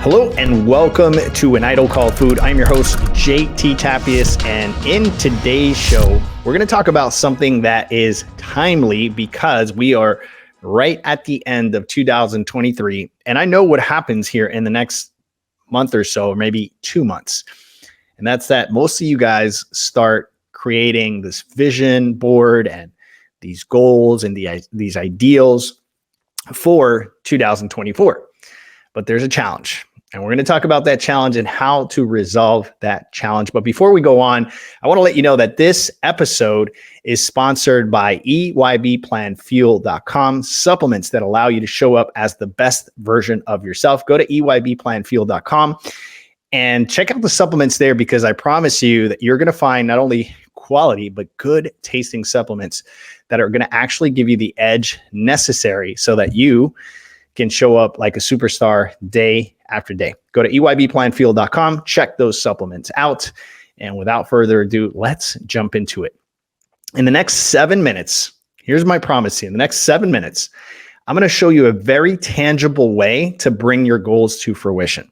Hello and welcome to An Idol Called Food. I'm your host, JT Tapias, and in today's show, we're going to talk about something that is timely because we are right at the end of 2023, and I know what happens here in the next month or so, or maybe 2 months, and that's that most of you guys start creating this vision board and these goals and these ideals for 2024. But there's a challenge. And we're going to talk about that challenge and how to resolve that challenge. But before we go on, I want to let you know that this episode is sponsored by EYBPlanFuel.com, supplements that allow you to show up as the best version of yourself. Go to EYBPlanFuel.com and check out the supplements there, because I promise you that you're going to find not only quality, but good tasting supplements that are going to actually give you the edge necessary so that you can show up like a superstar day after day. Go to EYBPlanFuel.com, check those supplements out. And without further ado, let's jump into it. In the next 7 minutes, here's my promise to you. In the next 7 minutes, I'm going to show you a very tangible way to bring your goals to fruition.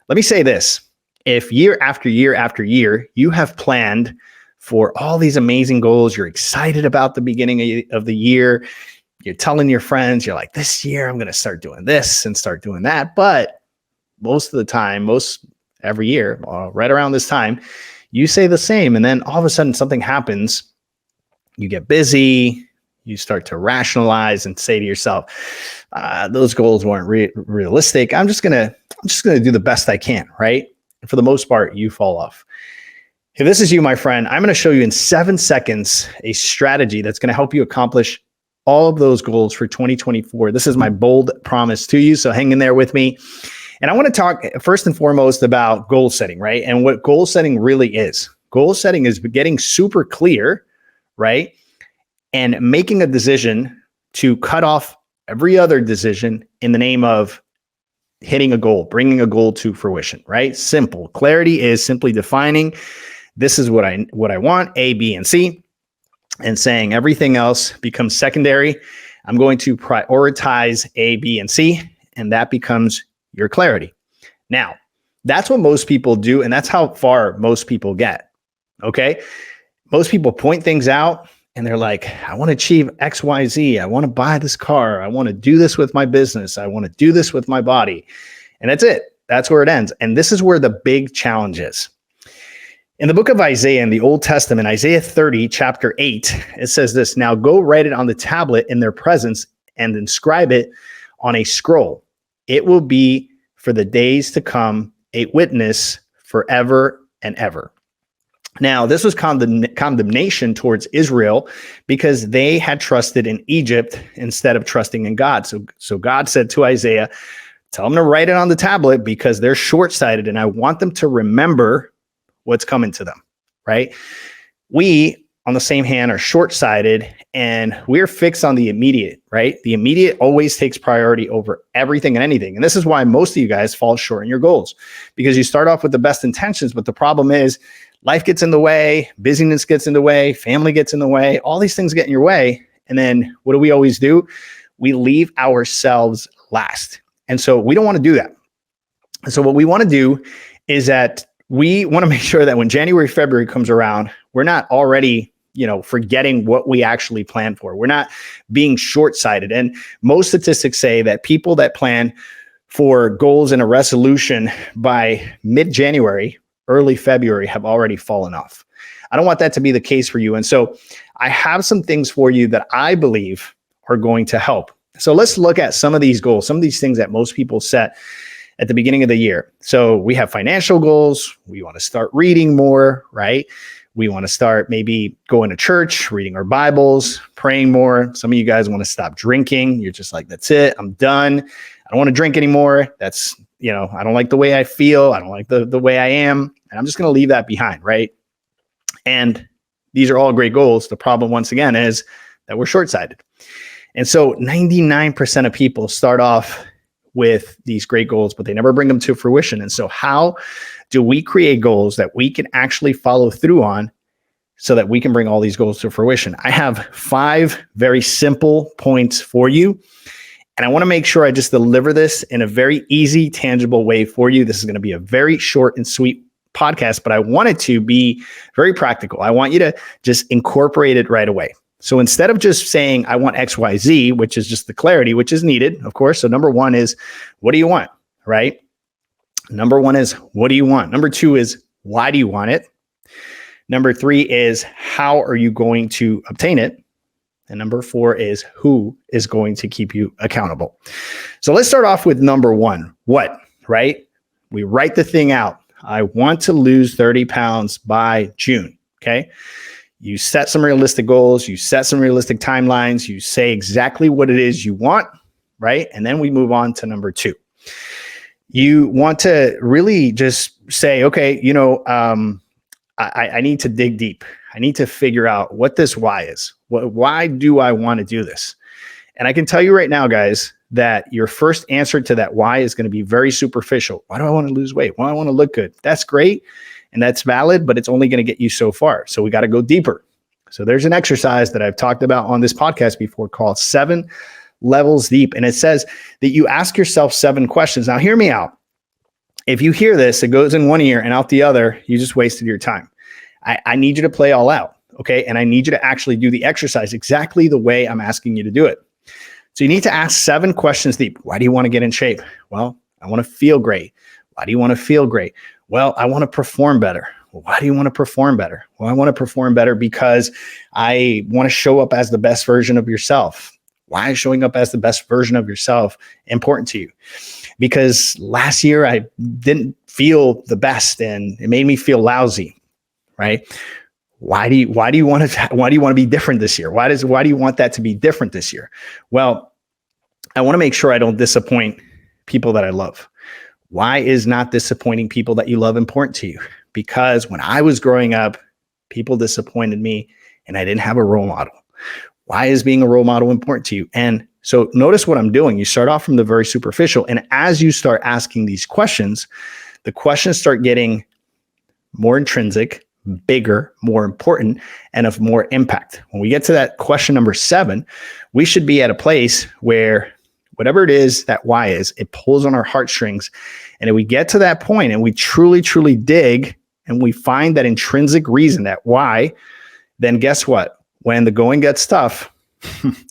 Let me say this. If year after year after year, you have planned for all these amazing goals, you're excited about the beginning of the year, you're telling your friends, you're like, this year I'm going to start doing this and start doing that. But most of the time, every year, right around this time, you say the same. And then all of a sudden something happens. You get busy. You start to rationalize and say to yourself, those goals weren't realistic. I'm just going to do the best I can. Right. And for the most part, you fall off. If this is you, my friend, I'm going to show you in 7 seconds a strategy that's going to help you accomplish all of those goals for 2024. This is my bold promise to you. So hang in there with me. And I want to talk first and foremost about goal setting, right? And what goal setting really is. Goal setting is getting super clear, right? And making a decision to cut off every other decision in the name of hitting a goal, bringing a goal to fruition, right? Simple. Clarity is simply defining, this is what I want, A, B, and C, and saying everything else becomes secondary. I'm going to prioritize A, B, and C, and that becomes your clarity. Now, that's what most people do, and that's how far most people get, okay? Most people point things out, and they're like, I want to achieve X, Y, Z. I want to buy this car. I want to do this with my business. I want to do this with my body. And that's it. That's where it ends. And this is where the big challenge is. In the book of Isaiah in the Old Testament, Isaiah 30, chapter 8, it says this, now go write it on the tablet in their presence and inscribe it on a scroll. It will be for the days to come, a witness forever and ever. Now, this was condemnation towards Israel because they had trusted in Egypt instead of trusting in God. So God said to Isaiah, tell them to write it on the tablet because they're short-sighted and I want them to remember what's coming to them, right? We, on the same hand, are short-sighted and we're fixed on the immediate, right? The immediate always takes priority over everything and anything. And this is why most of you guys fall short in your goals, because you start off with the best intentions, but the problem is life gets in the way, busyness gets in the way, family gets in the way, all these things get in your way. And then what do we always do? We leave ourselves last. And so we don't want to do that. And so what we want to do is that we want to make sure that when January, February comes around, we're not already, forgetting what we actually planned for. We're not being short-sighted. And most statistics say that people that plan for goals and a resolution by mid-January, early February have already fallen off. I don't want that to be the case for you. And so I have some things for you that I believe are going to help. So let's look at some of these goals, some of these things that most people set at the beginning of the year. So we have financial goals. We want to start reading more, right? We want to start maybe going to church, reading our Bibles, praying more. Some of you guys want to stop drinking. You're just like, that's it. I'm done. I don't want to drink anymore. That's, I don't like the way I feel. I don't like the way I am. And I'm just going to leave that behind, right? And these are all great goals. The problem, once again, is that we're short-sighted. And so 99% of people start off with these great goals, but they never bring them to fruition. And so how do we create goals that we can actually follow through on so that we can bring all these goals to fruition? I have 5 very simple points for you. And I want to make sure I just deliver this in a very easy, tangible way for you. This is going to be a very short and sweet podcast, but I want it to be very practical. I want you to just incorporate it right away. So instead of just saying, I want X, Y, Z, which is just the clarity, which is needed, of course. So number one is, what do you want, right? Number one is, what do you want? Number two is, why do you want it? Number three is, how are you going to obtain it? And number four is, who is going to keep you accountable? So let's start off with number one, what, right? We write the thing out. I want to lose 30 pounds by June, okay? You set some realistic goals, you set some realistic timelines, you say exactly what it is you want, right? And then we move on to number two. You want to really just say, okay, I need to dig deep. I need to figure out what this why is. Why do I want to do this? And I can tell you right now, guys, that your first answer to that why is going to be very superficial. Why do I want to lose weight? Why do I want to look good? That's great. And that's valid, but it's only going to get you so far. So we got to go deeper. So there's an exercise that I've talked about on this podcast before called 7 Levels Deep. And it says that you ask yourself 7 questions. Now, hear me out. If you hear this, it goes in one ear and out the other, you just wasted your time. I need you to play all out, okay? And I need you to actually do the exercise exactly the way I'm asking you to do it. So you need to ask 7 questions deep. Why do you want to get in shape? Well, I want to feel great. Why do you want to feel great? Well, I want to perform better. Well, why do you want to perform better? Well, I want to perform better because I want to show up as the best version of yourself. Why is showing up as the best version of yourself important to you? Because last year I didn't feel the best and it made me feel lousy, right? Why do you want to be different this year? Why do you want that to be different this year? Well, I want to make sure I don't disappoint people that I love. Why is not disappointing people that you love important to you? Because when I was growing up, people disappointed me and I didn't have a role model. Why is being a role model important to you? And so notice what I'm doing. You start off from the very superficial. And as you start asking these questions, the questions start getting more intrinsic, bigger, more important, and of more impact. When we get to that question number 7, we should be at a place where whatever it is that why is, it pulls on our heartstrings. And if we get to that point and we truly, truly dig and we find that intrinsic reason, that why, then guess what? When the going gets tough,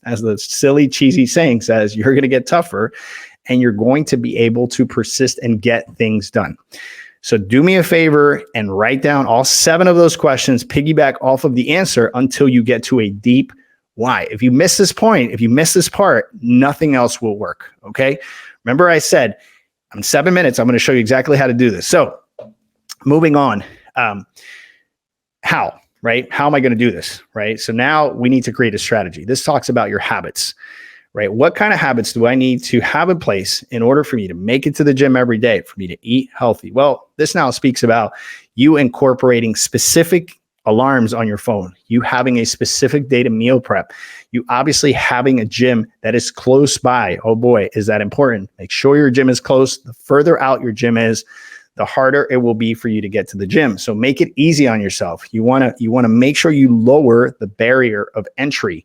as the silly, cheesy saying says, you're going to get tougher and you're going to be able to persist and get things done. So do me a favor and write down all 7 of those questions, piggyback off of the answer until you get to a deep why. If you miss this point, if you miss this part, nothing else will work. Okay. Remember I said, in 7 minutes, I'm going to show you exactly how to do this. So moving on, how, right? How am I going to do this? Right. So now we need to create a strategy. This talks about your habits, right? What kind of habits do I need to have in place in order for me to make it to the gym every day, for me to eat healthy? Well, this now speaks about you incorporating specific alarms on your phone, you having a specific day to meal prep, you obviously having a gym that is close by. Oh boy, is that important. Make sure your gym is close. The further out your gym is, the harder it will be for you to get to the gym. So make it easy on yourself. You want to make sure you lower the barrier of entry.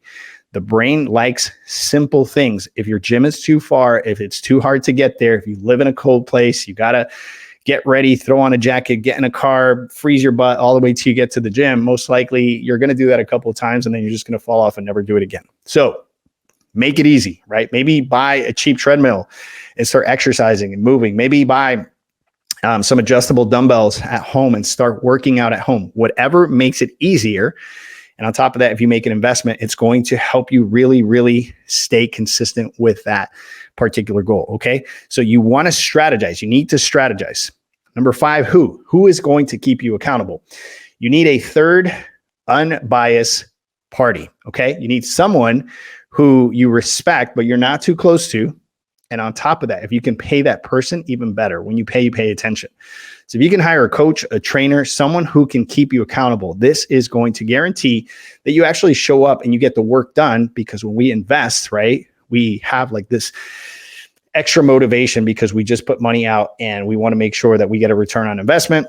The brain likes simple things. If your gym is too far, if it's too hard to get there, if you live in a cold place, you got to get ready, throw on a jacket, get in a car, freeze your butt all the way till you get to the gym. Most likely you're going to do that a couple of times and then you're just going to fall off and never do it again. So make it easy, right? Maybe buy a cheap treadmill and start exercising and moving. Maybe buy some adjustable dumbbells at home and start working out at home. Whatever makes it easier. And on top of that, if you make an investment, it's going to help you really, really stay consistent with that particular goal. Okay. So you want to strategize. You need to strategize. Number 5, who? Who is going to keep you accountable? You need a third unbiased party. Okay. You need someone who you respect, but you're not too close to. And on top of that, if you can pay that person, even better. When you pay attention. So if you can hire a coach, a trainer, someone who can keep you accountable, this is going to guarantee that you actually show up and you get the work done. Because when we invest, right, we have like this extra motivation because we just put money out and we want to make sure that we get a return on investment.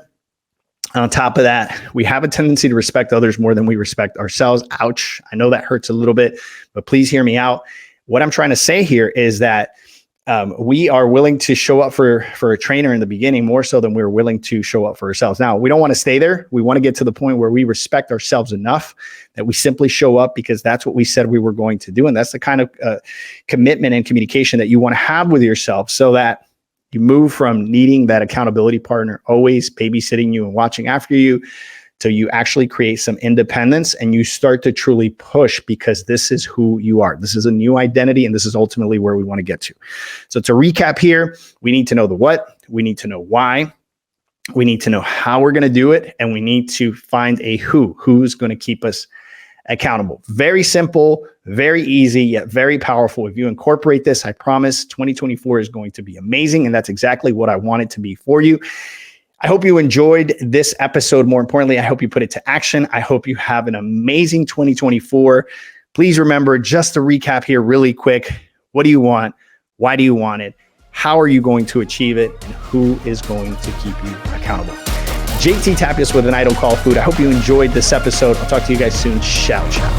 On top of that, we have a tendency to respect others more than we respect ourselves. Ouch. I know that hurts a little bit, but please hear me out. What I'm trying to say here is that we are willing to show up for a trainer in the beginning more so than we're willing to show up for ourselves. Now, we don't want to stay there. We want to get to the point where we respect ourselves enough that we simply show up because that's what we said we were going to do. And that's the kind of commitment and communication that you want to have with yourself, so that you move from needing that accountability partner always babysitting you and watching after you, till you actually create some independence and you start to truly push, because this is who you are. This is a new identity, and this is ultimately where we want to get to. So to recap here, we need to know the what, we need to know why, we need to know how we're going to do it, and we need to find a who's going to keep us accountable. Very simple, very easy, yet very powerful. If you incorporate this, I promise 2024 is going to be amazing, and that's exactly what I want it to be for you. I hope you enjoyed this episode. More importantly, I hope you put it to action. I hope you have an amazing 2024. Please remember, just to recap here really quick, what do you want? Why do you want it? How are you going to achieve it? And who is going to keep you accountable? JT Tapias with an idol called food. I hope you enjoyed this episode. I'll talk to you guys soon. Ciao, ciao.